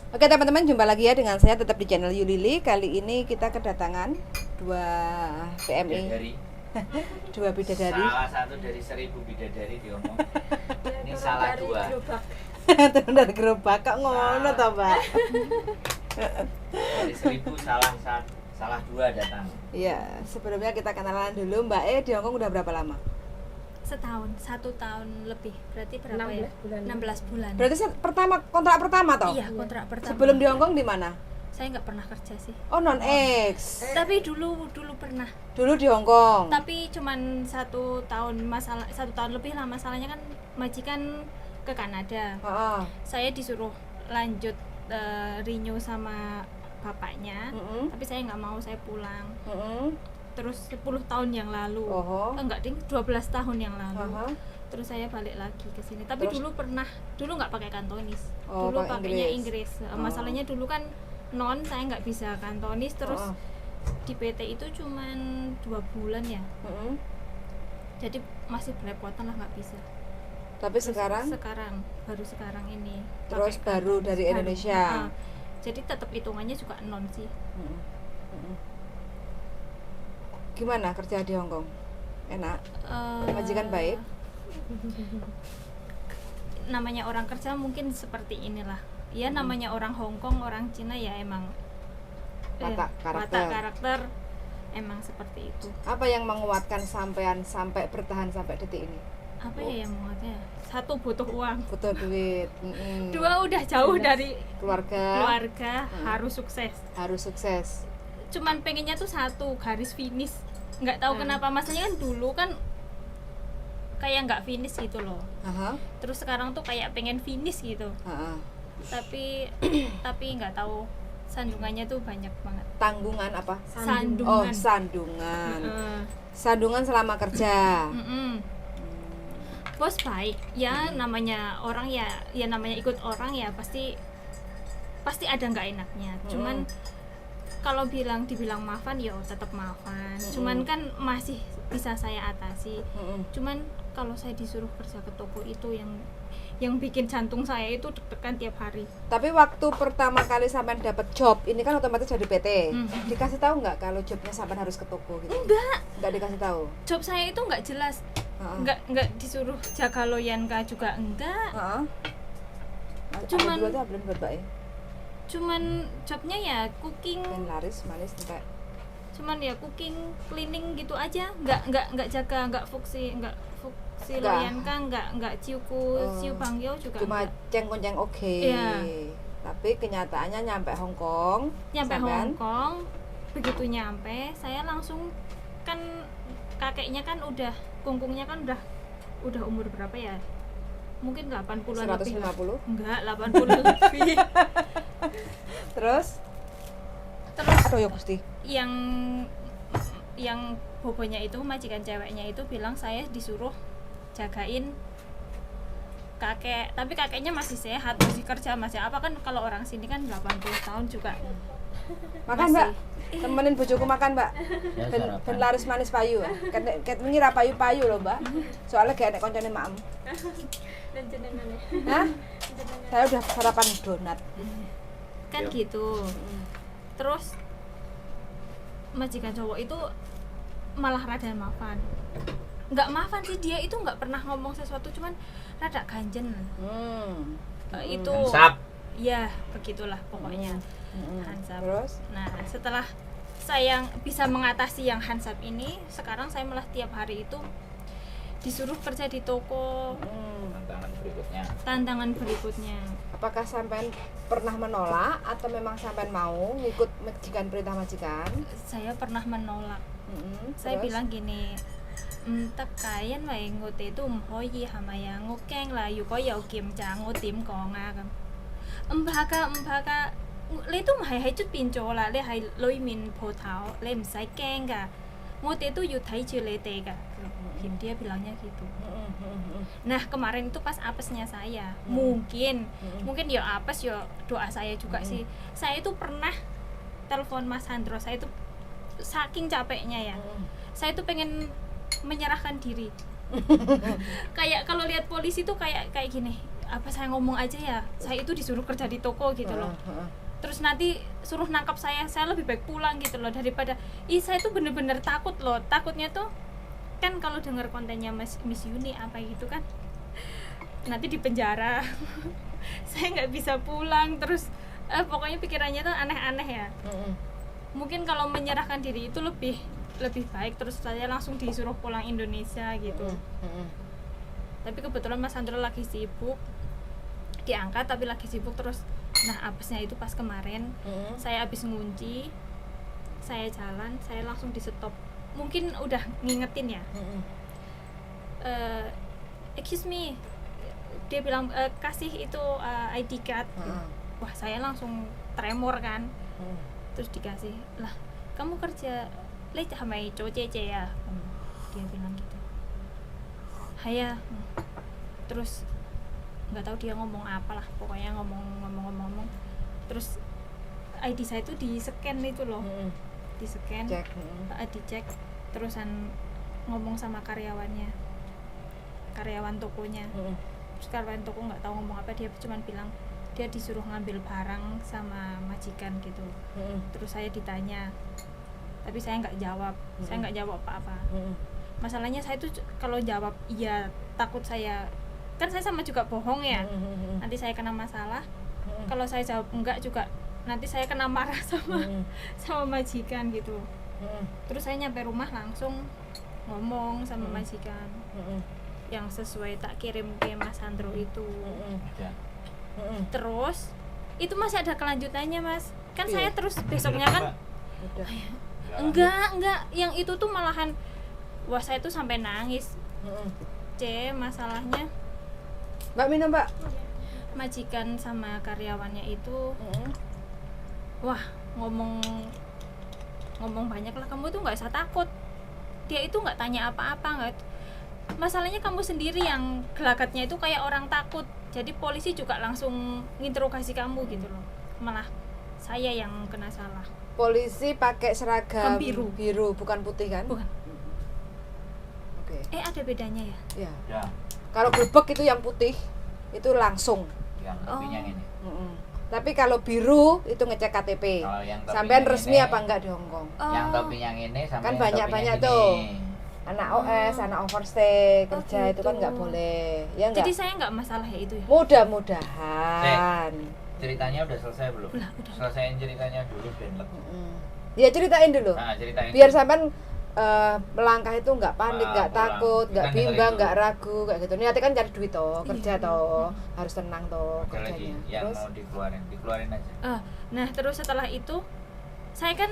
Oke teman-teman, jumpa lagi ya dengan saya tetap di channel Yulili. Kali ini kita kedatangan dua PMI, Bidadari. dua bidadari. Salah satu dari 1000 bidadari diomong. Ini salah dua. Turun dari gerobak, kok ngono toh, Mbak? Dari 1000 salah dua datang. Iya, sebelumnya kita kenalan dulu. Mbak di Hongkong udah berapa lama? Setahun, 1 tahun lebih. Berarti berapa 16 ya? bulan. 16 bulan. Berarti kontrak pertama toh? Iya, kontrak pertama. Sebelum di Hongkong di mana? Saya nggak pernah kerja sih. Oh, non-ex. Tapi dulu pernah. Dulu di Hongkong. Tapi cuman 1 tahun, 1 tahun lebih lah. Masalahnya kan majikan ke Kanada. Heeh. Saya disuruh lanjut renew sama bapaknya. Mm-mm. Tapi saya nggak mau, saya pulang. Mm-mm. Terus 10 tahun yang lalu. Oho. Enggak ding, 12 tahun yang lalu. Aha. Terus saya balik lagi ke sini. Tapi Terus? dulu nggak pakai kantonis. Oh, Dulu pakai pakainya Inggris. Inggris. Oh. Masalahnya dulu kan saya nggak bisa kantonis. Terus Oh. di PT itu cuman 2 bulan ya. Mm-mm. Jadi masih belepotan lah, nggak bisa. Tapi Terus sekarang baru sekarang ini. terus pakai baru kantonis. dari Baru. Indonesia. Jadi tetap hitungannya juga non sih. Mm-mm. Mm-mm. Gimana kerja di Hongkong? Enak? Majikan baik? Namanya orang kerja mungkin seperti inilah ya. Namanya orang Hongkong, orang Cina ya emang Watak karakter. emang seperti itu. Apa yang menguatkan sampean sampai bertahan sampai detik ini? Apa ya yang muatnya? 1, butuh uang. Butuh duit. Mm-mm. 2, udah jauh dari Keluarga harus sukses. harus sukses. Cuman pengennya tuh 1, garis finish. Nggak tahu kenapa, masalahnya kan dulu kan kayak nggak finish gitu loh. Aha. Terus sekarang tuh kayak pengen finish gitu. Aha. Tapi nggak tahu, sandungannya tuh banyak banget. Tanggungan apa? Sandungan. Oh, sandungan. Heeh. Sandungan selama kerja. Mm-mm. Bos baik ya, namanya orang ya namanya ikut orang ya, pasti ada nggak enaknya. Cuman kalau dibilang maafan ya tetap maafan. Cuman kan masih bisa saya atasi. Cuman kalau saya disuruh kerja ke toko itu yang bikin jantung saya itu deg-degan tiap hari. Tapi waktu pertama kali sampean dapat job, ini kan otomatis dari PT. Dikasih tahu nggak kalau jobnya sampean harus ke toko gitu? Nggak dikasih tahu. Job saya itu nggak jelas. Nggak disuruh jaga loyanka juga enggak. Heeh. Cuman- ada dua tuh belum buat Mbak ya? Cuman jobnya ya cooking. Dan laris manis enggak. Cuman ya cooking, cleaning gitu aja. Nggak jaga, nggak fuksi Enggak. loyanka, nggak ciuku, ciu bangyo juga Cuma enggak. ceng-ceng oke. Iya. Tapi kenyataannya nyampe Hong Kong. Nyampe sampean Hongkong, begitu nyampe saya langsung, kan kakeknya kan udah, kungkungnya kan udah umur berapa ya, mungkin 80-an lebih lah. 150. Enggak, 80 lebih. Terus aduh ya Gusti. yang bobonya itu, majikan ceweknya itu bilang saya disuruh jagain kakek, tapi kakeknya masih sehat, masih kerja, masih apa, kan kalau orang sini kan 80 tahun juga Makan masih. Mbak. Temenin bojoku makan Mbak. Ya, Ben sarapan. laris manis payu. Ket wingi ra payu-payu lho Mbak. Soalnya gak enek koncone maem. Dan jenengannya Hah? Saya udah sarapan donat. kan Yo. gitu. Terus majikan cowok itu malah rada maafan. Nggak maafan sih, dia itu nggak pernah ngomong sesuatu, cuman rada ganjen. Itu Hansap. ya begitulah pokoknya. Hansap. Terus Nah, setelah saya bisa mengatasi yang hansap ini, sekarang saya malah tiap hari itu disuruh kerja di toko. Tantangan berikutnya, apakah sampean pernah menolak atau memang sampean mau ngikut majikan perintah majikan? saya pernah menolak. Saya Terus? bilang gini, tất cả因為我哋都唔可以係咪啊？我驚啦，如果有檢查，我點講啊咁？唔怕㗎，唔怕㗎，你都唔係喺出邊做啦，你係裏面鋪頭，你唔使驚㗎，我哋都要睇住你哋㗎。Dia bilangnya gitu. Nah kemarin itu pas apesnya saya, mungkin ya apes ya doa saya juga sih. Saya itu pernah telepon Mas Handro, saya itu saking capeknya ya, saya itu pengen menyerahkan diri. Kayak kalau lihat polisi tuh kayak gini, apa saya ngomong aja ya, saya itu disuruh kerja di toko gitu loh. Terus nanti suruh nangkap saya lebih baik pulang gitu loh daripada saya tuh bener-bener takut loh. Takutnya tuh kan kalau dengar kontennya Miss Yuni apa gitu kan, nanti di penjara. Saya nggak bisa pulang, terus pokoknya pikirannya tuh aneh-aneh ya. Mungkin kalau menyerahkan diri itu lebih baik, terus saya langsung disuruh pulang Indonesia gitu. Tapi kebetulan Mas Sandro lagi sibuk, diangkat tapi lagi sibuk terus. Nah apesnya itu pas kemarin saya habis ngunci, saya jalan, saya langsung di stop. Mungkin udah ngingetin ya. Excuse me, dia bilang kasih itu ID card. Wah saya langsung tremor kan. Terus dikasih, lah kamu kerja leh hamai cece ya, dia bilang gitu. Haya, terus nggak tahu dia ngomong apa lah, pokoknya ngomong. Terus ID saya itu di scan itu loh, di scan, dicek, terusan ngomong sama karyawan tokonya. Terus karyawan toko nggak tahu ngomong apa, dia cuma bilang dia disuruh ngambil barang sama majikan gitu. Terus saya ditanya, tapi saya nggak jawab, saya nggak jawab apa-apa. Masalahnya saya tuh kalau jawab iya takut saya, kan saya sama juga bohong ya, nanti saya kena masalah. Kalau saya jawab enggak juga nanti saya kena marah sama majikan gitu. Terus saya nyampe rumah langsung ngomong sama majikan yang sesuai tak kirim ke Mas Sandro itu. Terus itu masih ada kelanjutannya Mas, kan saya terus besoknya kan enggak, yang itu tuh malahan wah saya tuh sampai nangis. Masalahnya Mbak minum Mbak. Majikan sama karyawannya itu wah ngomong banyak lah, kamu tuh nggak usah takut, dia itu nggak tanya apa-apa, nggak. Masalahnya kamu sendiri yang gelagatnya itu kayak orang takut, jadi polisi juga langsung nginterogasi kamu gitu loh, malah saya yang kena salah. Polisi pakai seragam biru bukan putih kan? Bukan. Oke. Ada bedanya ya? Ya, Kalau grebek itu yang putih itu langsung. yang topinya ini. Tapi kalau biru itu ngecek KTP. Kalau yang topinya Sampean resmi ini, apa enggak di Hong Kong? Yang topinya yang ini sama Kan yang banyak-banyak topinya tuh. gini. Anak OS, anak overstay kerja itu kan gitu. nggak boleh. Ya enggak? Jadi saya nggak masalah ya itu ya? Mudah-mudahan. Ceritanya udah selesai belum? Udah. Selesaiin ceritanya dulu Ben. Ya ceritain dulu. Nah, ceritain. Biar sampean melangkah itu nggak panik, nggak pulang. takut, nggak Kita dengerin bimbang, dulu. nggak ragu kayak gitu. Niatnya kan cari duit toh, kerja Iya. toh, harus tenang toh Ada lagi kerjanya. yang Terus mau dikeluarin aja. Nah terus setelah itu saya kan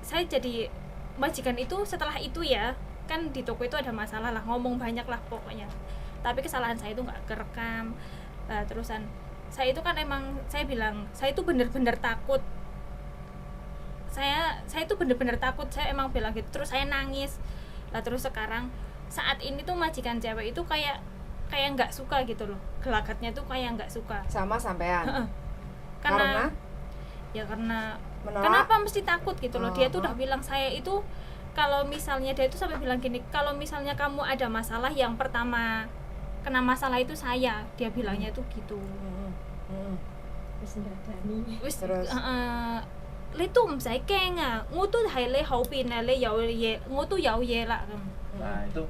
saya jadi majikan itu setelah itu ya, kan di toko itu ada masalah lah, ngomong banyak lah pokoknya, tapi kesalahan saya itu nggak kerekam. Terusan saya itu kan emang saya bilang saya itu bener-bener takut, saya itu bener-bener takut, saya emang bilang gitu, terus saya nangis lah. Terus sekarang saat ini tuh majikan cewek itu kayak nggak suka gitu loh, gelagatnya tuh kayak nggak suka sama sampean. karena Menolak? kenapa mesti takut gitu loh. Dia tuh udah bilang saya itu, kalau misalnya dia itu sampai bilang gini, kalau misalnya kamu ada masalah yang pertama kena masalah itu saya, dia bilangnya tuh gitu. Wis Terus? Lấy tôi唔使驚啊，我都係你後邊啊，你有嘢我都有嘢啦咁。 Nah, itu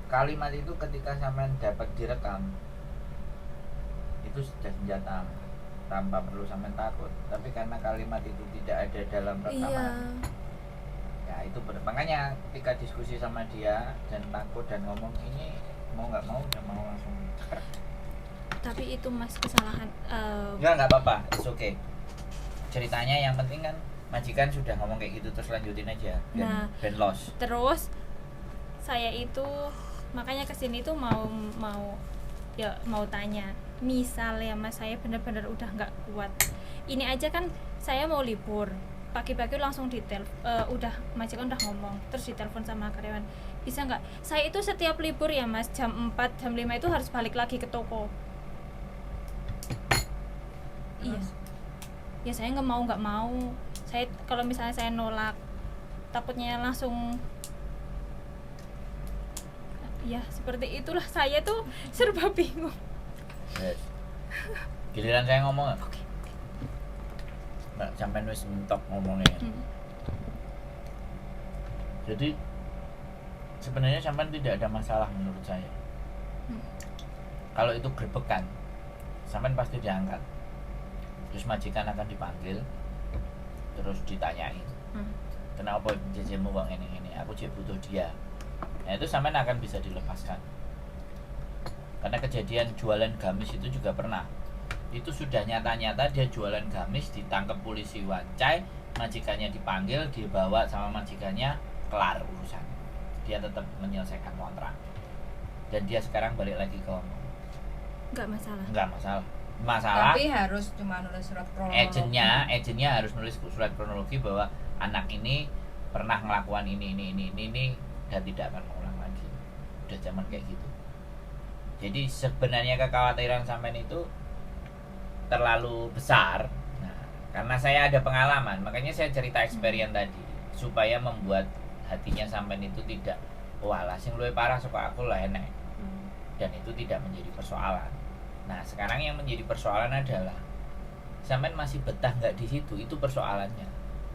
kalimat itu ketika sampean dapat direkam itu sudah senjata tanpa perlu sampean takut. Tapi karena kalimat itu tidak ada dalam rekaman, ya itu makanya ketika diskusi sama dia dan takut dan ngomong ini mau nggak mau udah mau langsung cekrek. Tapi itu Mas kesalahan. Nggak apa-apa, it's okay. Ceritanya yang penting kan majikan sudah ngomong kayak gitu, terus lanjutin aja. Nah. Ben loss. Terus saya itu makanya kesini tuh mau tanya, misalnya Mas saya benar-benar udah nggak kuat, ini aja kan saya mau libur, pagi-pagi langsung udah majikan udah ngomong, terus ditelepon sama karyawan, bisa nggak saya itu setiap libur ya Mas jam 4 jam 5 itu harus balik lagi ke toko. Iya ya, saya nggak mau. Saya kalau misalnya saya nolak takutnya langsung, ya seperti itulah, saya tuh serba bingung. Yes. Giliran saya ngomong. Mbak sampean wis mentok ngomongnya. Jadi sebenarnya sampean tidak ada masalah menurut saya. Kalau itu grebekan, sampean pasti diangkat. Terus majikan akan dipanggil, terus ditanyain, kenapa jejemu uang ini, aku cek butuh dia. Nah itu sampean akan bisa dilepaskan. Karena kejadian jualan gamis itu juga pernah. Itu sudah nyata-nyata dia jualan gamis, ditangkap polisi Wancai, majikannya dipanggil, dibawa sama majikannya, kelar urusan. Dia tetap menyelesaikan kontrak. Dan dia sekarang balik lagi ke Hongkong. Enggak masalah. Tapi harus cuma nulis surat kronologi. Agennya harus nulis surat kronologi bahwa anak ini pernah melakukan ini dan tidak akan mengulang lagi. Udah zaman kayak gitu. Jadi sebenarnya kekhawatiran sampean itu terlalu besar. Nah, karena saya ada pengalaman, makanya saya cerita experience tadi supaya membuat hatinya sampean itu tidak walah sing luwih parah saka aku lah enek. Dan itu tidak menjadi persoalan. Nah, sekarang yang menjadi persoalan adalah sampean masih betah nggak di situ, itu persoalannya.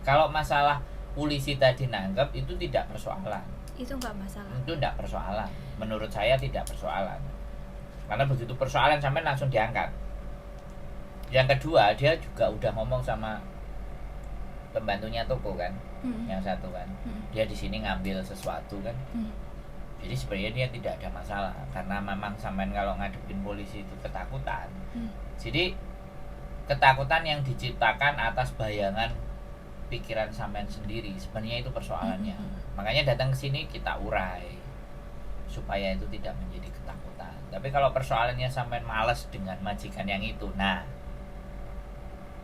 Kalau masalah polisi tadi nangkep itu tidak persoalan. Itu nggak masalah. Itu tidak persoalan. Menurut saya tidak persoalan. Karena begitu persoalan sampai langsung diangkat. Yang kedua, dia juga udah ngomong sama pembantunya toko kan, yang satu kan, dia di sini ngambil sesuatu kan. Jadi sebenarnya dia tidak ada masalah karena memang sampean kalau ngadepin polisi itu ketakutan. Jadi ketakutan yang diciptakan atas bayangan pikiran sampean sendiri, sebenarnya itu persoalannya. Makanya datang ke sini kita urai supaya itu tidak menjadi ketakutan. Tapi kalau persoalannya sampean malas dengan majikan yang itu, nah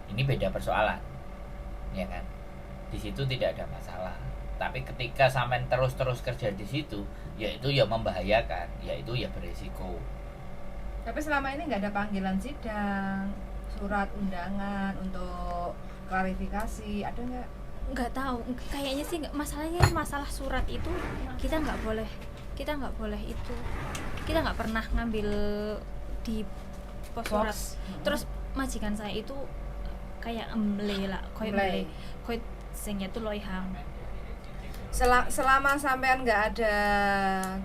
ini beda persoalan, ya kan? Di situ tidak ada masalah. Tapi ketika sampean terus-terus kerja di situ, ya itu ya membahayakan, ya itu ya beresiko. Tapi selama ini nggak ada panggilan sidang, surat undangan untuk klarifikasi, ada nggak? Nggak tahu, kayaknya sih nggak. Masalah surat itu kita nggak boleh itu, kita nggak pernah ngambil di pos surat. Terus majikan saya itu kayak emble lah, kayak singnya tuh loihang. Selama sampean nggak ada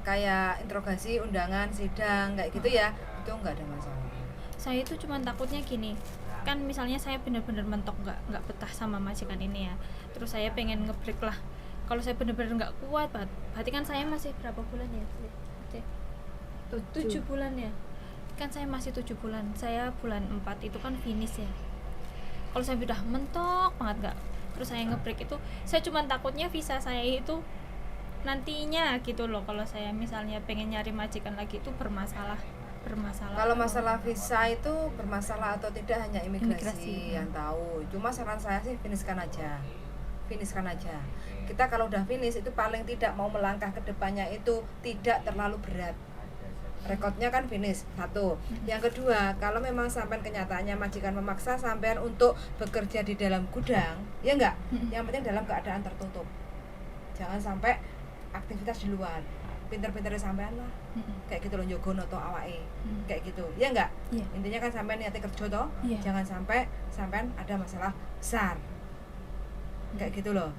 kayak interogasi, undangan, sidang kayak gitu ya, itu nggak ada masalah. Saya itu cuma takutnya gini, kan misalnya saya benar-benar mentok nggak betah sama majikan ini ya, terus saya pengen nge-break lah. Kalau saya benar-benar nggak kuat, berarti kan saya masih berapa bulan ya? 7 bulan ya. Kan saya masih 7 bulan. Saya bulan 4 itu kan finish ya. Kalau saya udah mentok banget nggak, terus saya nge-break itu, saya cuma takutnya visa saya itu nantinya gitu loh. Kalau saya misalnya pengen nyari majikan lagi itu bermasalah. Kalau masalah visa itu bermasalah atau tidak hanya imigrasi yang tahu. Cuma saran saya sih finishkan aja. Kita kalau udah finish itu paling tidak mau melangkah ke depannya itu tidak terlalu berat. Rekodnya kan finish, satu. Yang kedua, kalau memang sampean kenyataannya majikan memaksa sampean untuk bekerja di dalam gudang, ya enggak? Yang penting dalam keadaan tertutup. Jangan sampai aktivitas di luar. Pinter-pinter sampean lah. Kayak gitu loh, njogo noto awake. Kayak gitu. Ya enggak? Yeah. Intinya kan sampean niate kerja toh. Yeah. Jangan sampai sampean ada masalah besar. Kayak gitu loh.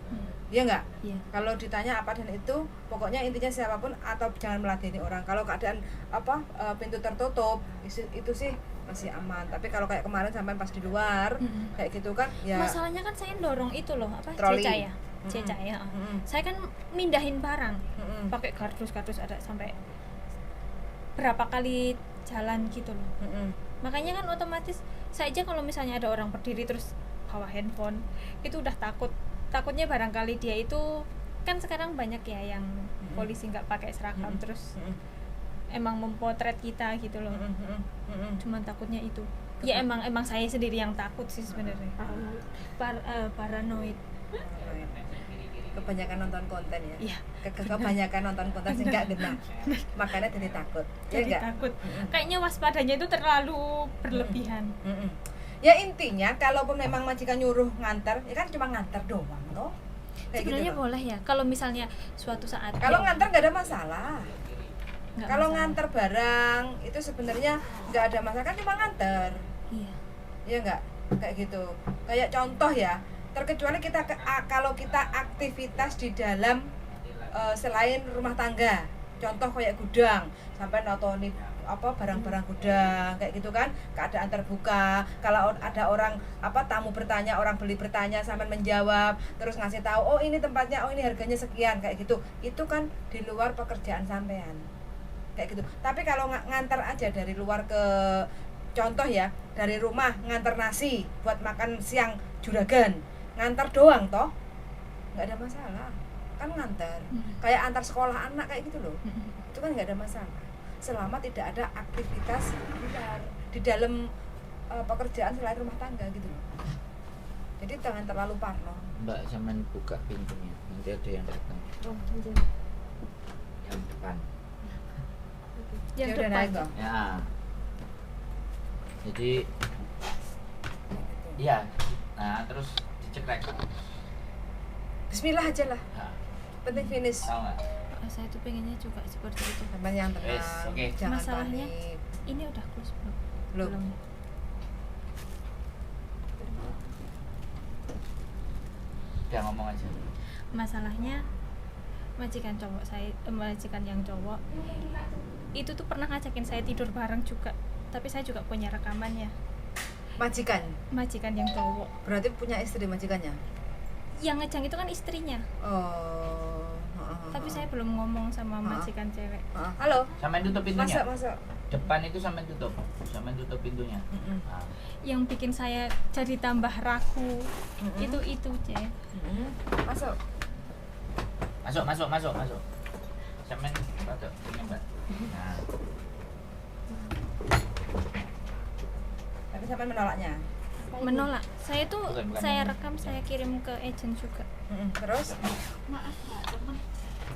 Iya enggak? Iya. Kalau ditanya apa dan itu, pokoknya intinya siapapun atau jangan meladeni orang. Kalau keadaan pintu tertutup, itu sih masih aman. Tapi kalau kayak kemarin sampai pas di luar, kayak gitu kan ya. Masalahnya kan saya dorong itu loh, troli. Ceca ya. Saya kan mindahin barang. Pakai kardus ada sampai berapa kali jalan gitu loh. Makanya kan otomatis saya aja kalau misalnya ada orang berdiri terus bawa handphone, itu udah takutnya barangkali dia itu kan sekarang banyak ya yang polisi nggak pakai seragam terus emang mempotret kita gitu loh. Cuman takutnya itu ya emang saya sendiri yang takut sih sebenarnya. Paranoid. Kebanyakan nonton konten ya. Iya. Kebanyakan nonton konten sih nggak genah. Makanya jadi takut. Jadi takut. Kayaknya waspadanya itu terlalu berlebihan. Ya intinya kalaupun memang majikan nyuruh nganter, ya kan cuma nganter doang toh. Sebenarnya gitu boleh ya kalau misalnya suatu saat kalau nganter nggak ada masalah. Nggak Kalau masalah. nganter barang itu sebenarnya nggak ada masalah, kan cuma nganter. Iya. Ya nggak, kayak gitu. Kayak contoh ya, terkecuali kalau kita aktivitas di dalam selain rumah tangga, contoh kayak gudang, sampai notoni apa barang-barang gudang kayak gitu kan, keadaan terbuka. Kalau ada orang tamu bertanya, orang beli bertanya, sampai menjawab, terus ngasih tahu, oh ini tempatnya, oh ini harganya sekian, kayak gitu. Itu kan di luar pekerjaan sampean, kayak gitu. Tapi kalau nganter aja dari luar ke, contoh ya, dari rumah nganter nasi buat makan siang juragan, nganter doang toh, nggak ada masalah, kan nganter. Kayak antar sekolah anak kayak gitu loh, itu kan nggak ada masalah, selama tidak ada aktivitas di dalam pekerjaan selain rumah tangga gitu loh. Jadi jangan terlalu parno. Mbak, sampean buka pintunya, nanti ada yang datang. Yang depan. Yang Ya udah depan. naik toh. Ya. Jadi iya. Nah, terus dicekrek. Bismillah aja lah, Nah, penting finish. tahu nggak? Saya tuh pengennya juga seperti itu. Sampai yang tenang, Yes, oke. jangan Masalahnya- panik. Ini udah close belum? Belum. Udah ngomong aja. Masalahnya majikan yang cowok itu tuh pernah ngajakin saya tidur bareng juga, tapi saya juga punya rekamannya. Majikan yang cowok Berarti punya istri majikannya? yang ngejang itu kan istrinya, Oh. tapi saya belum ngomong sama majikan cewek. Halo. Sampean tutup pintunya. Masuk. Depan itu sampean tutup. Sampean tutup pintunya. Mm-mm. Nah, Yang bikin saya jadi tambah ragu Mm-mm. itu cek. Mm-mm. Masuk. masuk. Sampean tutup ini, Mbak. Nah, Tapi sampai menolaknya. Menolak. Saya tuh Bukan. saya rekam, saya kirim ke agent juga. Terus?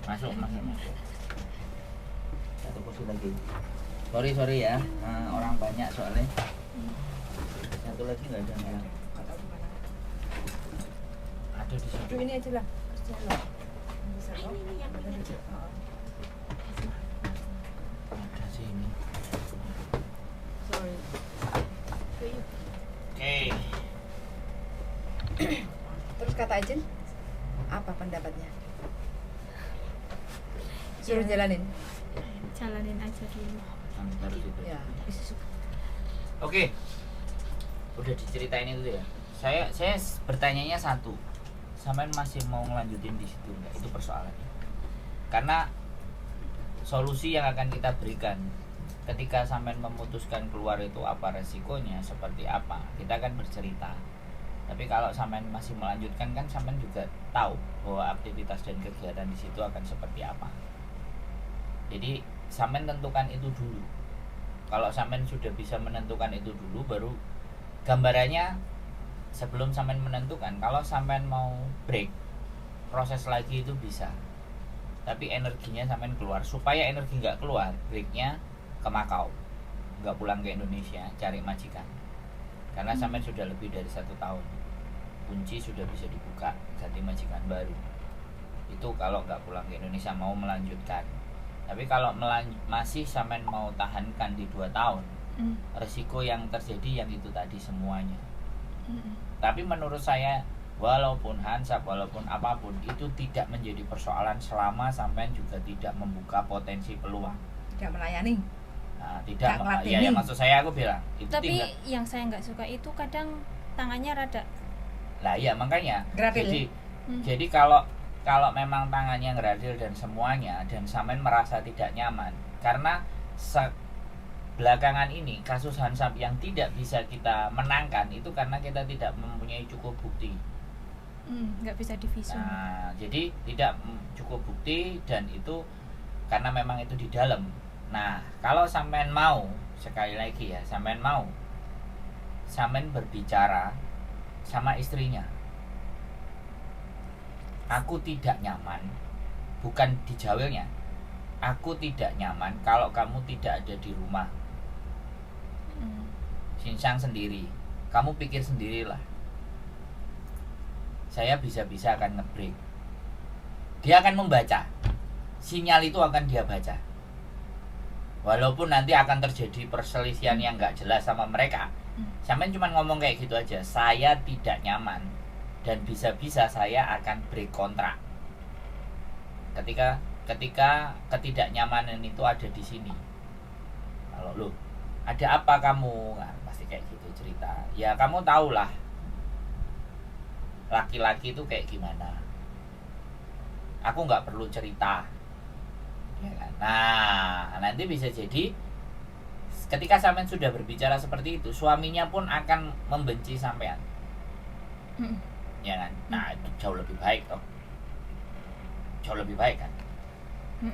masuk. Satu kursi lagi. Sorry ya. Orang banyak soalnya. Satu lagi nggak ada yang ada di situ. Aduh, ini aja lah. Kerja lo. Bisa kok. Ada sih ini. Sorry. Oke. Terus kata Ajin, apa pendapatnya? Suruh Ya. jalanin. Jalanin aja dulu. Taruh situ. Ya. Oke. Udah diceritain itu ya. Saya bertanyanya satu. Sampean masih mau ngelanjutin di situ enggak? Itu persoalannya. Karena solusi yang akan kita berikan ketika sampean memutuskan keluar itu apa resikonya, seperti apa, kita akan bercerita. Tapi kalau sampean masih melanjutkan, kan sampean juga tahu bahwa aktivitas dan kegiatan di situ akan seperti apa. Jadi sampean tentukan itu dulu. Kalau sampean sudah bisa menentukan itu dulu, baru gambarannya sebelum sampean menentukan. Kalau sampean mau break, proses lagi itu bisa. Tapi energinya sampean keluar. Supaya energi nggak keluar, breaknya ke Makau, nggak pulang ke Indonesia, cari majikan. Karena sampean sudah lebih dari 1 tahun, kunci sudah bisa dibuka, ganti majikan baru. Itu kalau nggak pulang ke Indonesia, mau melanjutkan. Tapi kalau masih sampean mau tahankan di 2 tahun, resiko yang terjadi yang itu tadi semuanya. Tapi menurut saya, walaupun hansap, walaupun apapun, itu tidak menjadi persoalan selama sampean juga tidak membuka potensi peluang. Tidak melayani. Nah, tidak, Nggak ya maksud saya aku bilang itu Tapi tinggal. yang saya nggak suka itu kadang tangannya rada. Lah iya makanya. Gratil. Jadi kalau memang tangannya ngeradil dan semuanya, dan sampean merasa tidak nyaman karena belakangan ini kasus hansap yang tidak bisa kita menangkan itu karena kita tidak mempunyai cukup bukti. Nggak bisa divisum. Nah, jadi tidak cukup bukti, dan itu karena memang itu di dalam. Nah, kalau sampean mau, sekali lagi ya, sampean berbicara sama istrinya. Aku tidak nyaman, bukan dijawelnya. Aku tidak nyaman kalau kamu tidak ada di rumah. Sinsang sendiri, kamu pikir sendirilah. Saya bisa-bisa akan nge-break. Dia akan membaca. Sinyal itu akan dia baca. Walaupun nanti akan terjadi perselisihan yang nggak jelas sama mereka, sampean cuma ngomong kayak gitu aja, saya tidak nyaman dan bisa-bisa saya akan break kontrak ketika ketidaknyamanan itu ada di sini. Kalau lu ada apa kamu, nah, pasti kayak gitu cerita. Ya kamu tahulah laki-laki itu kayak gimana. Aku nggak perlu cerita, ya kan? Nah nanti bisa jadi ketika sampean sudah berbicara seperti itu, suaminya pun akan membenci sampean, ya kan? Nah itu jauh lebih baik toh, jauh lebih baik kan,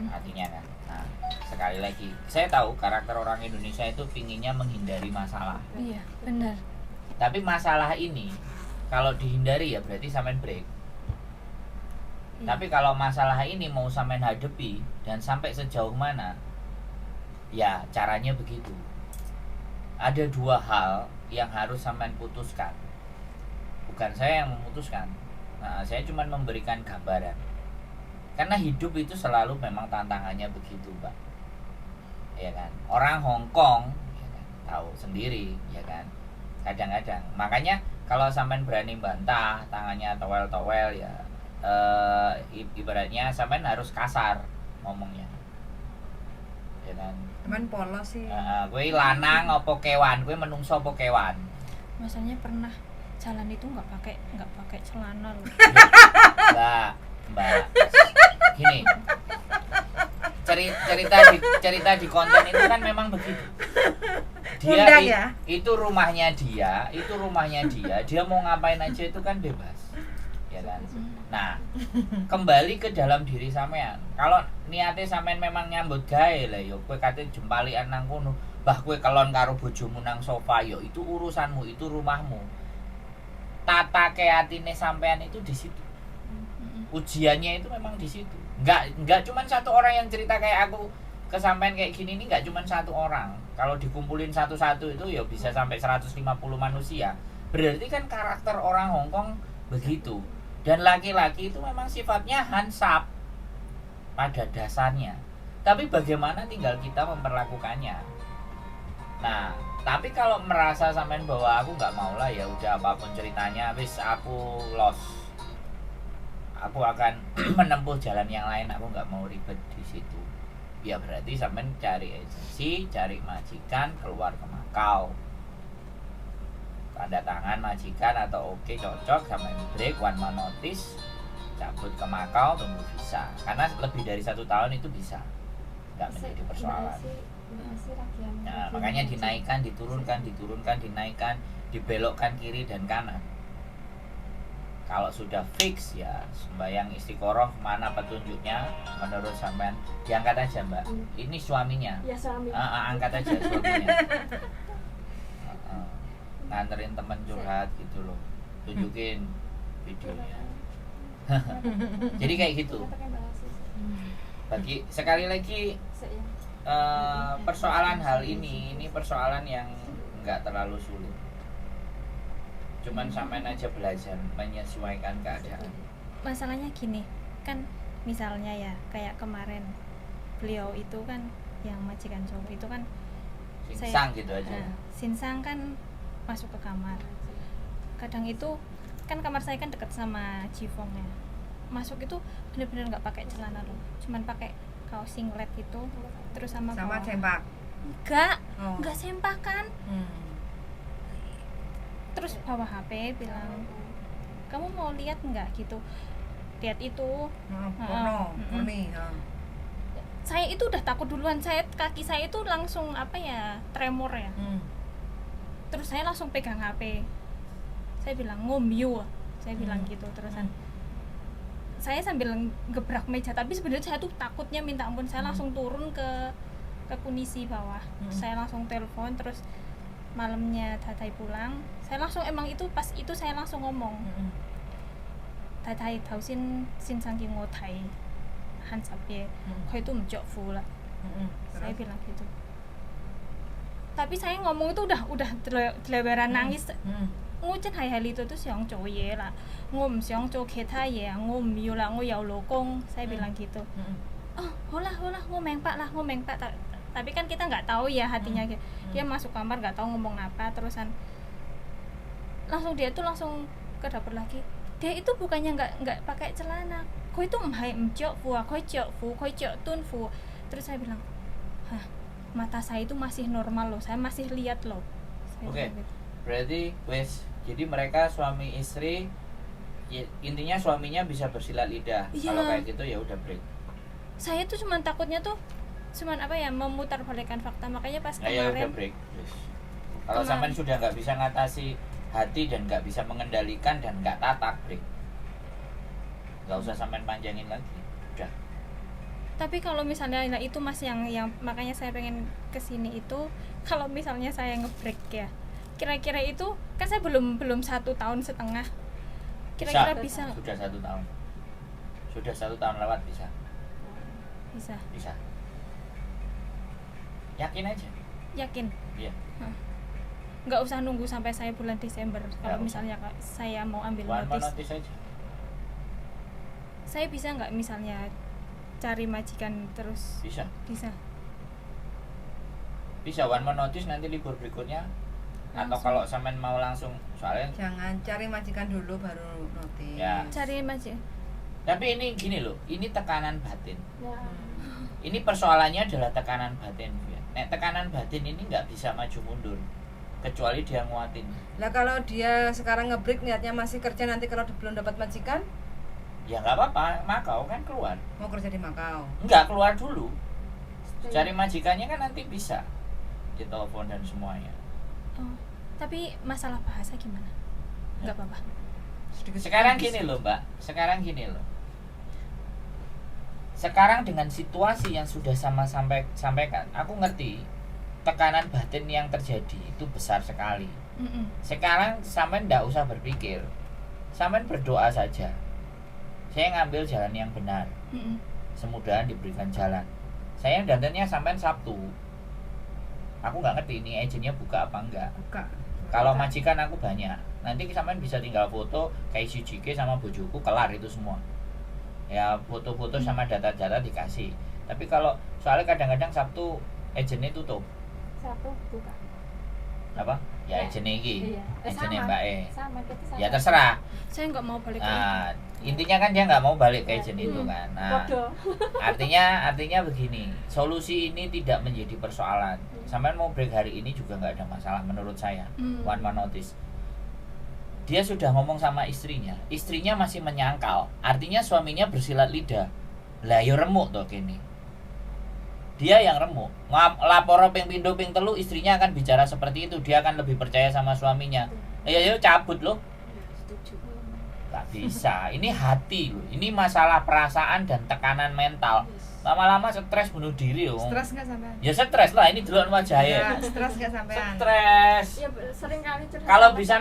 artinya kan. Nah sekali lagi saya tahu karakter orang Indonesia itu pinginnya menghindari masalah. Iya, benar. Tapi masalah ini kalau dihindari ya berarti sampean break. Tapi kalau masalah ini mau sampean hadepi dan sampai sejauh mana, ya caranya begitu. Ada dua hal yang harus sampean putuskan. Bukan saya yang memutuskan. Nah, saya cuma memberikan gambaran. Karena hidup itu selalu memang tantangannya begitu, Mbak. Ya kan? Orang Hong Kong ya kan, tahu sendiri, ya kan? Kadang-kadang. Makanya kalau sampean berani bantah, tangannya towel-towel ya ibaratnya sampean harus kasar ngomongnya, ya kan? Cuman polos sih. Gue lanang opo kewan, gue menungso opo kewan. Masalahnya pernah jalan itu nggak pakai celana loh. Mbak, gini, cerita di konten itu kan memang begitu. Itu rumahnya dia, dia mau ngapain aja itu kan bebas, ya kan? Nah, kembali ke dalam diri sampean. Kalau niate sampean memang nyambut gawe lah yo kowe kate jempalian nang kono, bah kowe kelon karo bojomu nang sofa yo itu urusanmu, itu rumahmu. Tata keatine sampean itu di situ. Ujiannya itu memang di situ. Enggak cuma satu orang yang cerita kayak aku ke sampean kayak gini, ini enggak cuma satu orang. Kalau dikumpulin satu-satu itu ya bisa sampai 150 manusia. Berarti kan karakter orang Hong Kong begitu. Dan laki-laki itu memang sifatnya hansap pada dasarnya. Tapi bagaimana tinggal kita memperlakukannya. Nah, tapi kalau merasa sampean bahwa aku nggak mau lah ya udah apapun ceritanya, wis aku lost. Aku akan menempuh jalan yang lain, aku nggak mau ribet di situ. Ya berarti sampean cari agensi, cari majikan, keluar ke Makau. Tanda tangan majikan atau oke cocok sama break one month notice, cabut ke Makau, tunggu visa. Karena lebih dari 1 tahun itu bisa, nggak menjadi persoalan. Nah, makanya dinaikkan, diturunkan, dinaikkan, dibelokkan kiri dan kanan. Kalau sudah fix ya sembahyang istiqoroh, mana petunjuknya menurut sampean, diangkat aja Mbak. Ini suaminya. Ya suami. Angkat aja suaminya. Nganterin temen curhat gitu loh, tunjukin videonya. Jadi kayak gitu. Bagi sekali lagi persoalan hal ini persoalan yang nggak terlalu sulit. Cuman sampean aja belajar menyesuaikan keadaan. Masalahnya gini, kan misalnya ya kayak kemarin beliau itu kan yang majikan cowok itu kan sinsang gitu aja. Sinsang kan masuk ke kamar. Kadang itu kan kamar saya kan dekat sama jifongnya. Masuk itu benar-benar nggak pakai celana loh, cuman pakai kaos singlet itu, terus sama sempak. Enggak sempakan. Terus bawa HP bilang, kamu mau lihat nggak gitu, lihat itu. Saya itu udah takut duluan, kaki saya itu langsung tremor ya. Terus saya langsung pegang HP, saya bilang ngomyu, saya bilang gitu terusan. Saya sambil gebrak meja, tapi sebenarnya saya tuh takutnya minta ampun. Saya langsung turun ke kunisi bawah, saya langsung telepon. Terus malamnya Tatai pulang, saya langsung itu pas itu saya langsung ngomong, Tatai tahu sin saking ngotai hansapye, kau itu menjok full lah. Saya bilang gitu. Tapi saya ngomong itu udah deleweran nangis. Ngucen hai itu tuh siang cowok ye lah, ngom siang cowok kita ye, ngom yula ngo yau lokong. Saya bilang gitu. Oh, hola ngomeng pak lah, tapi kan kita nggak tahu ya hatinya dia masuk kamar nggak tahu ngomong apa, terusan langsung dia tuh langsung ke dapur lagi. Dia itu bukannya nggak pakai celana, kok itu mhai mjok fu, koi jok tun fu. Terus saya bilang, hah, mata saya itu masih normal loh, saya masih lihat loh. Oke. Berarti wes, jadi mereka suami istri, intinya suaminya bisa bersilat lidah. Kalau kayak gitu ya udah break. Saya tuh cuman takutnya tuh cuman apa ya, memutarbalikkan fakta. Makanya pas Ya kemarin udah break. Yes. Kalau sampean sudah nggak bisa ngatasi hati dan nggak bisa mengendalikan dan nggak tatak, break. Nggak usah sampean panjangin lagi. Udah. Tapi kalau misalnya nah itu Mas yang makanya saya pengen kesini itu, kalau misalnya saya ngebreak ya, kira-kira itu kan saya belum 1,5 tahun, kira-kira bisa Sudah 1 tahun. Sudah 1 tahun lewat bisa. Yakin aja. Yakin? Iya. Nggak usah nunggu sampai saya bulan Desember kalau misalnya saya mau ambil notis aja. Saya bisa nggak misalnya cari majikan terus? Bisa one more notice nanti libur berikutnya langsung. Atau kalau sampean mau langsung, soalnya jangan cari majikan dulu baru notis ya. Cari majikan. Tapi ini gini loh, ini tekanan batin Ya. Ini persoalannya adalah tekanan batin ya. Nek tekanan batin ini nggak bisa maju mundur kecuali dia nguatin. Lah kalau dia sekarang ngebreak niatnya masih kerja, nanti kalau belum dapat majikan Ya nggak apa-apa, Makau kan keluar. mau kerja di Makau. Nggak, keluar dulu. Cari majikannya kan nanti bisa ditelepon dan semuanya. Oh, tapi masalah bahasa gimana? Nggak apa-apa. Sekarang gini loh Mbak, sekarang dengan situasi yang sudah sama sampaikan, aku ngerti tekanan batin yang terjadi itu besar sekali. Sekarang sampean nggak usah berpikir, sampean berdoa saja. Saya ngambil jalan yang benar, semudahan diberikan jalan. Saya dandannya sampean Sabtu. Aku nggak ngerti ini agennya buka apa enggak. Buka. Kalau majikan aku banyak, nanti sampean bisa tinggal foto kayak Shijike sama bojoku, kelar itu semua. Ya foto-foto sama data-data dikasih. Tapi kalau soalnya kadang-kadang Sabtu agennya tutup. Sabtu buka. Apa? Ya agennya iki. Iya. Agennya Mbak E. Sama kita sama. Ya terserah. Saya nggak mau balik Nah, intinya kan dia nggak mau balik ke agent itu kan. Nah, artinya begini, solusi ini tidak menjadi persoalan. Sampean mau break hari ini juga nggak ada masalah menurut saya. One man notice. Dia sudah ngomong sama istrinya masih menyangkal. Artinya suaminya bersilat lidah. Lah yo remuk toh kene. Dia yang remuk. Lapor ping pindho ping telu, istrinya akan bicara seperti itu, dia akan lebih percaya sama suaminya. Ya yo cabut loh. Gak bisa, ini hati loh. Ini masalah perasaan dan tekanan mental. Lama-lama stres bunuh diri loh. Stres nggak sampean? Ya stres lah, ini duluan wajahnya. Ya, stres nggak sampean? Stres. Ya sering kali curhat. Kalau bisa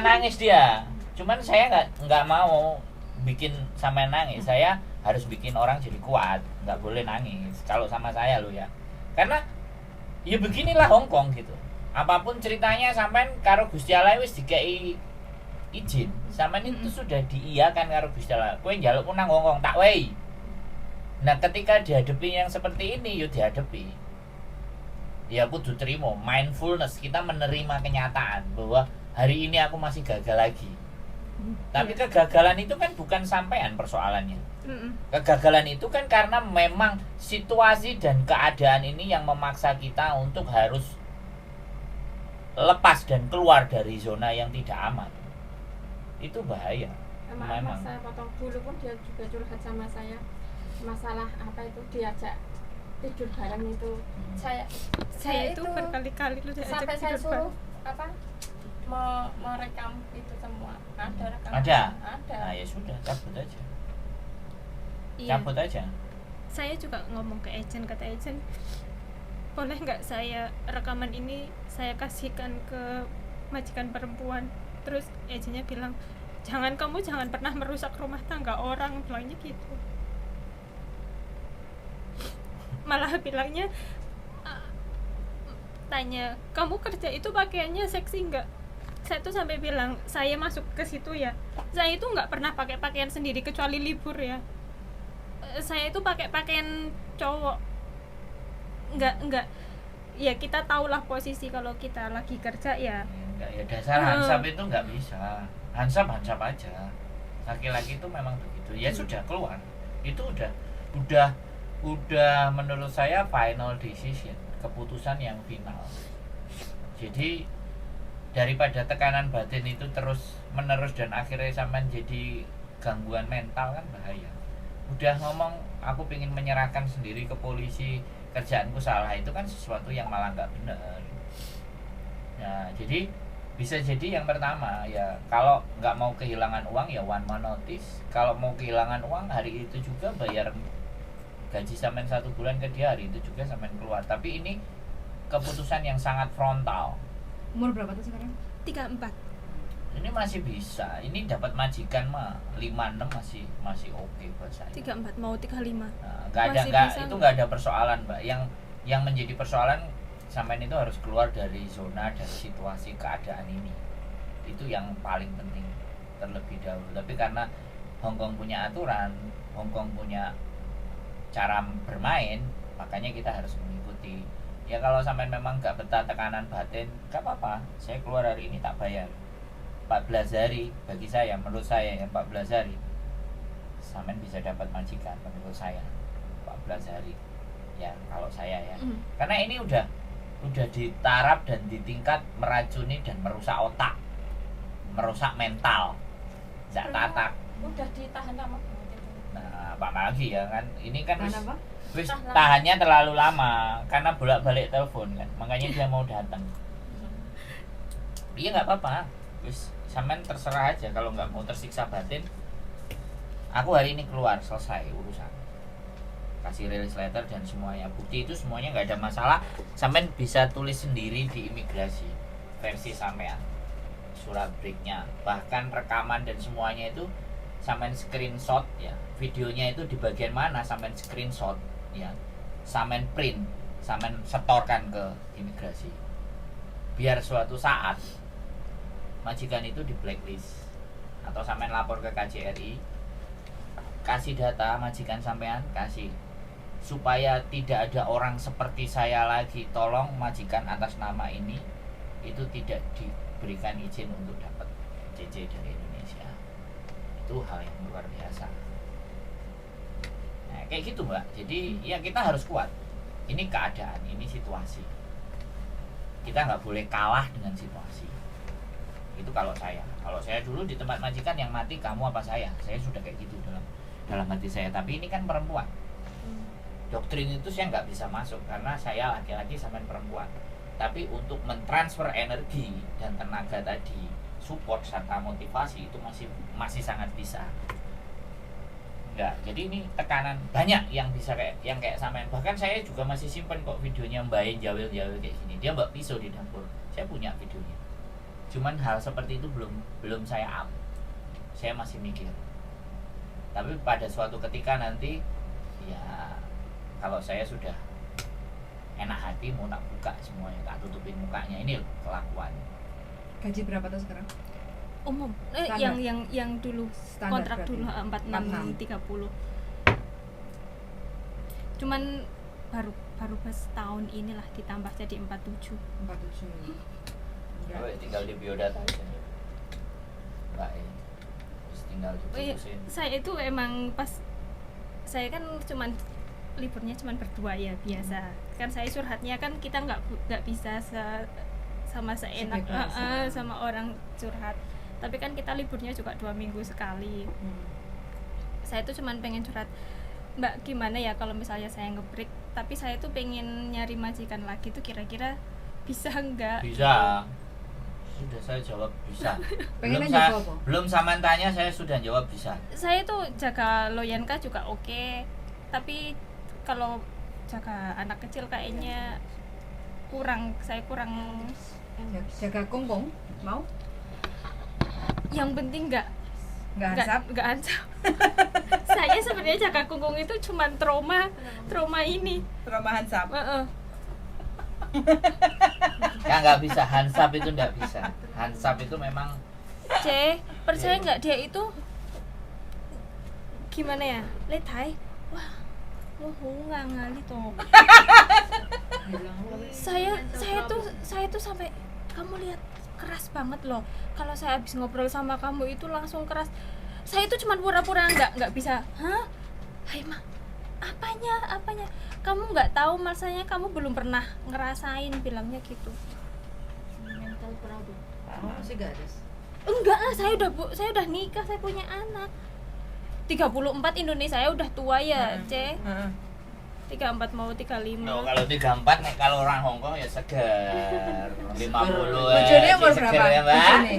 nangis dia. Cuman saya nggak mau bikin sampai nangis. Saya harus bikin orang jadi kuat. Nggak boleh nangis. Kalau sama saya loh ya. Karena ya beginilah Hongkong gitu. Apapun ceritanya sampean karo Gusti Allah wis dikei izin. Sampean itu sudah diiyakan karo Gusti Allah. Kowe njaluk nang Hongkong tak wei. Nah ketika dihadapi yang seperti ini, yuk dihadapi. Ya kudu terima, mindfulness, kita menerima kenyataan bahwa hari ini aku masih gagal lagi. Tapi kegagalan itu kan bukan sampean persoalannya. Kegagalan itu kan karena memang situasi dan keadaan ini yang memaksa kita untuk harus lepas dan keluar dari zona yang tidak aman. Itu bahaya. Memang saya potong dulu pun dia juga curhat sama saya masalah apa itu, diajak tidur bareng itu. Saya itu berkali-kali lu diajak sampai saya tidur suruh apa merekam itu semua. Ada rekaman. Ada. Ada. Nah ya sudah, cabut aja. Iya. Cabut aja. Saya juga ngomong ke agent, kata agent, boleh nggak saya rekaman ini saya kasihkan ke majikan perempuan. Terus agentnya bilang, kamu jangan pernah merusak rumah tangga orang, bilangnya gitu. Malah bilangnya, tanya, kamu kerja itu pakaiannya seksi nggak? Saya tuh sampai bilang, saya masuk ke situ ya, saya itu nggak pernah pakai pakaian sendiri kecuali libur ya. Saya itu pakai pakaian cowok. enggak ya kita tahulah posisi kalau kita lagi kerja ya. Enggak, ya dasar hansap itu nggak bisa. Hansap aja. Laki-laki itu memang begitu. Ya sudah keluar. Itu udah menurut saya final decision, keputusan yang final. Jadi daripada tekanan batin itu terus menerus dan akhirnya sampean jadi gangguan mental kan bahaya. Udah ngomong aku pengen menyerahkan sendiri ke polisi, kerjaanku salah, itu kan sesuatu yang malah nggak benar. Nah, jadi bisa jadi yang pertama ya kalau nggak mau kehilangan uang ya one man notice. Kalau mau kehilangan uang hari itu juga bayar gaji sampean 1 bulan ke dia, hari itu juga sampean keluar. Tapi ini keputusan yang sangat frontal. Umur berapa tuh sekarang? 34. Ini masih bisa. Ini dapat majikan mah 56 masih oke buat saya. 34 mau 35. Nah, Masih bisa. itu nggak ada persoalan, Mbak. Yang menjadi persoalan sampean itu harus keluar dari zona dan situasi keadaan ini. Itu yang paling penting terlebih dahulu. Tapi karena Hongkong punya aturan, Hongkong punya cara bermain, makanya kita harus mengikuti. Ya kalau sampean memang nggak betah tekanan batin, nggak apa-apa. Saya keluar hari ini tak bayar. 14 hari bagi saya, menurut saya ya 14 hari sampean bisa dapat majikan menurut saya 14 hari ya kalau saya ya. Karena ini udah di taraf dan di tingkat meracuni dan merusak otak, merusak mental, jak tatak. Udah ditahan lama banget itu. Nah apalagi ya kan ini kan Tahan apa? wis tahannya terlalu lama karena bolak-balik telepon kan, makanya dia mau datang. Iya nggak apa-apa, wis sampean terserah aja kalau nggak mau tersiksa batin. Aku hari ini keluar, selesai urusan, kasih release letter dan semuanya, bukti itu semuanya nggak ada masalah. Sampean bisa tulis sendiri di imigrasi versi sampean, surat breaknya, bahkan rekaman dan semuanya itu sampean screenshot ya, videonya itu di bagian mana sampean screenshot ya, sampean print, sampean setorkan ke imigrasi, biar suatu saat majikan itu di blacklist atau sampean lapor ke KJRI, kasih data majikan sampean, kasih supaya tidak ada orang seperti saya lagi. Tolong majikan atas nama ini itu tidak diberikan izin untuk dapat CC dari Indonesia. Itu hal yang luar biasa. Nah, kayak gitu Mbak. Jadi ya kita harus kuat. Ini keadaan, ini situasi. Kita nggak boleh kalah dengan situasi. Itu kalau saya dulu di tempat majikan yang mati kamu apa saya sudah kayak gitu dalam hati saya. Tapi ini kan perempuan, doktrin itu saya nggak bisa masuk karena saya laki-laki sama perempuan. Tapi untuk mentransfer energi dan tenaga tadi, support serta motivasi itu masih sangat bisa. Enggak, jadi ini tekanan banyak yang bisa kayak sampean. Bahkan saya juga masih simpen kok videonya Mbak jawil-jawil kayak gini. Dia mbak pisau di dapur. Saya punya videonya. Cuman hal seperti itu belum saya up. Saya masih mikir. Tapi pada suatu ketika nanti ya kalau saya sudah enak hati mau tak buka semuanya, tak tutupin mukanya. Ini kelakuan. Gaji berapa tuh sekarang? Umum. Standar. Yang dulu Standar kontrak berarti. dulu 46 30. Cuman baru pas tahun inilah ditambah jadi 47. 47. Oh, tinggal di biodata aja. Enggak ya. Terus tinggal diputusin. Saya itu emang pas saya kan cuman liburnya cuman berdua ya biasa. Kan saya curhatnya kan kita nggak bisa sama seenak sama orang curhat. Tapi kan kita liburnya juga 2 minggu sekali. Saya tuh cuman pengen curhat, Mbak gimana ya kalau misalnya saya nge-break, tapi saya tuh pengen nyari majikan lagi tuh kira-kira bisa enggak? Bisa. Sudah saya jawab bisa. Pengennya jago apa? Belum sama tanya saya sudah jawab bisa. Saya tuh jaga Loyanka juga oke, tapi kalau jaga anak kecil kayaknya saya kurang. Jaga kongkong mau? Yang penting nggak ansap. Saya sebenarnya jaga kungkung itu cuman trauma ini. Trauma hansap. Ya nggak bisa, hansap itu nggak bisa. Hansap itu memang percaya nggak dia itu gimana ya? Letai. Wah, ngali toh. saya tuh sampai, kamu lihat keras banget loh. Kalau saya habis ngobrol sama kamu itu langsung keras. Saya itu cuma pura-pura nggak bisa. Hah? Hai Ma, apanya? Kamu nggak tahu masanya, kamu belum pernah ngerasain, bilangnya gitu. Mental problem. Masih gadis. Enggak lah, saya udah nikah, saya punya anak. 34 Indonesia, saya udah tua ya, C. 34 mau 35. No, kalau 34 nih kalau orang Hongkong ya segar. 50. Bojone umur segar berapa? ya, Mbak? Bojone.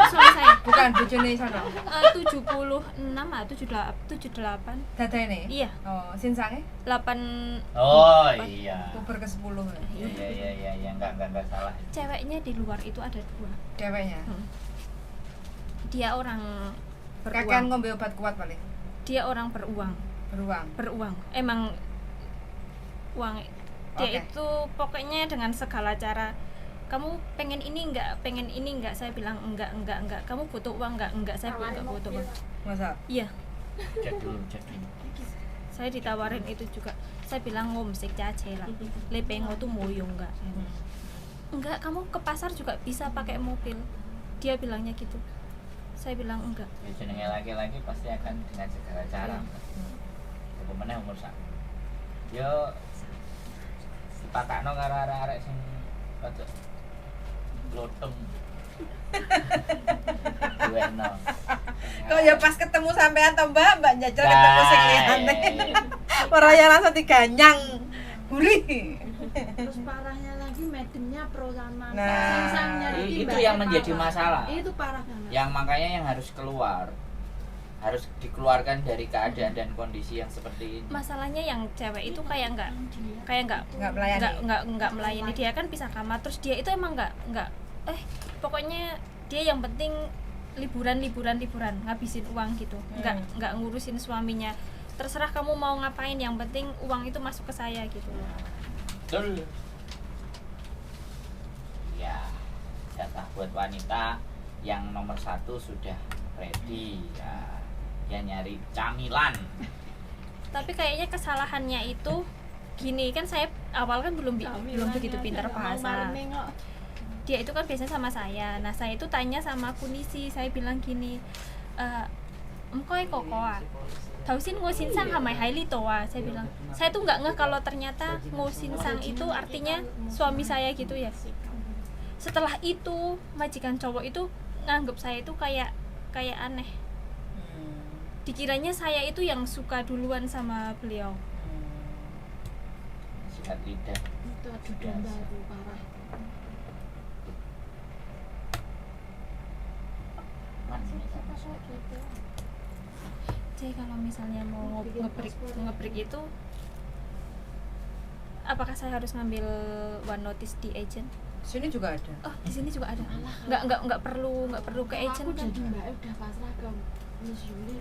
Suami saya Bukan bojone sono. 76 78. Dadane? Iya, Oh, sinsange 8. Oh iya. Oktober ke-10. Iya, enggak salah. Ceweknya di luar itu ada 2. Ceweknya. Dia orang Kakean beruang. ngombe obat kuat paling. Dia orang beruang. Beruang. Emang uang. Dia Oke. itu pokoknya dengan segala cara. Kamu pengen ini enggak? Saya bilang enggak. Kamu butuh uang enggak? Saya bilang enggak butuh uang. Masa? Iya, Cek dulu. saya ditawarin itu juga. Saya bilang ngomsik cace lah. Lepengo tuh moyo enggak? Enggak, kamu ke pasar juga bisa pakai mobil. Dia bilangnya gitu. Saya bilang enggak. Ya jenenge laki-laki pasti akan dengan segala cara. Apa meneh umur sak. Yo dipakakno karo arek-arek sing rada loteng. Duweno. Kok ya pas ketemu sampean to Mbak njajal ketemu sing liyane. Ora ya langsung diganyang. Gurih. Terus parahnya lagi medennya pro sama Nah, singsangnya itu mbaknya yang menjadi parah. masalah. Itu parah banget. Yang makanya yang harus keluar, harus dikeluarkan dari keadaan dan kondisi yang seperti ini. Masalahnya yang cewek itu kayak enggak Nggak melayani. nggak melayani. Dia kan pisah kamar, terus dia itu emang nggak pokoknya dia yang penting liburan ngabisin uang gitu, nggak ngurusin suaminya. Terserah kamu mau ngapain, yang penting uang itu masuk ke saya gitu. Betul. Ya, jatah buat wanita yang nomor 1 sudah ready ya. Dia nyari camilan. Tapi kayaknya kesalahannya itu gini, kan saya awal kan belum begitu pintar bahasa. Dia itu kan biasanya sama saya. Nah, saya itu tanya sama Kunisi, saya bilang gini, "Engkoy kokoa. Tausin ngosinsang hamai haili toa." Saya bilang, saya tuh nggak ngeh kalau ternyata ngosinsang itu artinya suami saya gitu ya. Setelah itu majikan cowok itu nganggep saya itu kayak aneh. Dikiranya saya itu yang suka duluan sama beliau. Sikat lidah. Itu adu domba itu parah. Gitu. Jadi kalau misalnya mau ngebreak itu, apakah saya harus ngambil one notice di agent? Sini juga ada. Oh, di sini juga ada. Nggak perlu ke agent Aku kan? jadi mbak udah pasrah ke Miss Yuli.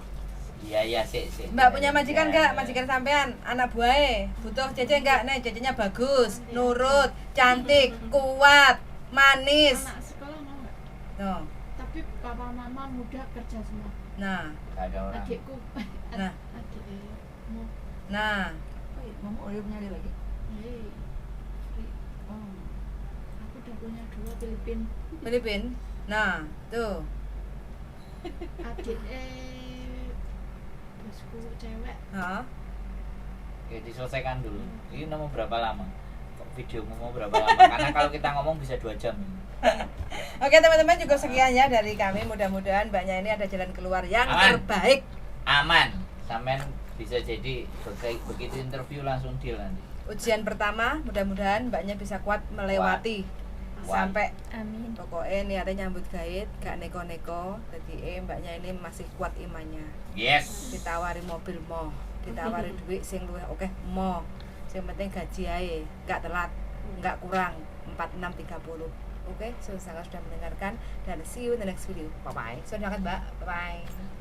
Iya, sik. Mbak punya majikan Ya, enggak? ya. Majikan sampean, anak buahe. Butuh cece enggak? Nih, cecenya bagus, nurut, cantik, kuat, manis. Anak sekolah mau nggak? No. Tapi papa mama muda kerja semua. Nah, Gak ada orang. Adikku, Nah. adik mau. nah. Mama Oyo punya dia lagi. Hei, oh, aku udah punya 2 Filipin. Filipin. Nah, tuh. Adik bosku cewek. Hah? Oke, diselesaikan dulu. Ini mau berapa lama? Kok video mau berapa lama? Karena kalau kita ngomong bisa 2 jam. Oke teman-teman, cukup sekian ya dari kami. Mudah-mudahan Mbaknya ini ada jalan keluar yang Aman. terbaik. Aman. Sampean bisa jadi begitu interview langsung deal nanti. Ujian pertama, mudah-mudahan Mbaknya bisa kuat melewati Kuat. sampai Amin. pokoknya niatnya nyambut gaib, gak neko-neko. Jadi Mbaknya ini masih kuat imannya. Yes. Ditawari mobil mo, ditawari duit sing luwih oke mo. Sing penting gaji ae, gak telat, gak kurang 4630. Oke, sudah mendengarkan dan see you in the next video. Bye bye. Sudah Mbak. Bye bye.